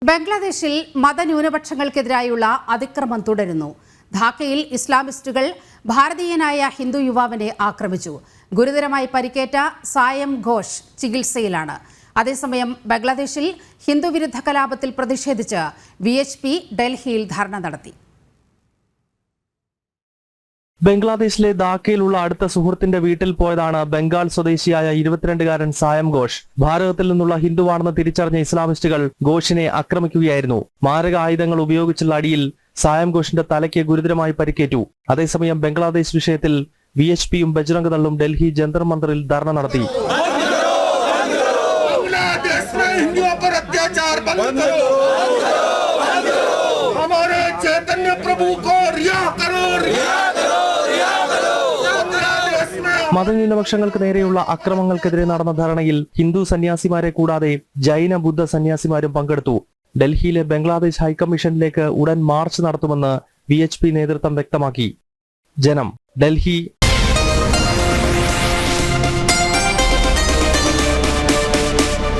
ബംഗ്ലാദേശിൽ മതന്യൂനപക്ഷങ്ങൾക്കെതിരായുള്ള അതിക്രമം തുടരുന്നു. ധാക്കയിൽ ഇസ്ലാമിസ്റ്റുകൾ ഭാരതീയനായ ഹിന്ദു യുവാവിനെ ആക്രമിച്ചു. ഗുരുതരമായി പരിക്കേറ്റ സായം ഘോഷ് ചികിത്സയിലാണ്. അതേസമയം ബംഗ്ലാദേശിൽ ഹിന്ദുവിരുദ്ധ കലാപത്തിൽ പ്രതിഷേധിച്ച് VHP ഡൽഹിയിൽ ധർണ നടത്തി. ബംഗ്ലാദേശിലെ ധാക്കയിലുള്ള അടുത്ത സുഹൃത്തിന്റെ വീട്ടിൽ പോയതാണ് ബംഗാൾ സ്വദേശിയായ 22-കാരൻ സായം ഘോഷ്. ഭാരതത്തിൽ നിന്നുള്ള ഹിന്ദുവാണെന്ന് തിരിച്ചറിഞ്ഞ ഇസ്ലാമിസ്റ്റുകൾ ഘോഷിനെ ആക്രമിക്കുകയായിരുന്നു. മാരക ആയുധങ്ങൾ ഉപയോഗിച്ചുള്ള അടിയിൽ സായം ഘോഷിന്റെ തലയ്ക്ക് ഗുരുതരമായി പരിക്കേറ്റു. അതേസമയം ബംഗ്ലാദേശ് വിഷയത്തിൽ VHPയും ബജ്രംഗ് ദളും ഡൽഹി ജന്തർ മന്ദിറിൽ ധർണ നടത്തി. മതന്യൂനപക്ഷങ്ങൾക്ക് നേരെയുള്ള അക്രമങ്ങൾക്കെതിരെ നടന്ന ധർണയിൽ ഹിന്ദു സന്യാസിമാരെ കൂടാതെ ജൈന ബുദ്ധ സന്യാസിമാരും പങ്കെടുത്തു. ഡൽഹിയിലെ ബംഗ്ലാദേശ് ഹൈക്കമ്മീഷനിലേക്ക് ഉടൻ മാർച്ച് നടത്തുമെന്ന് VHP നേതൃത്വം വ്യക്തമാക്കി. ജനം, ഡൽഹി.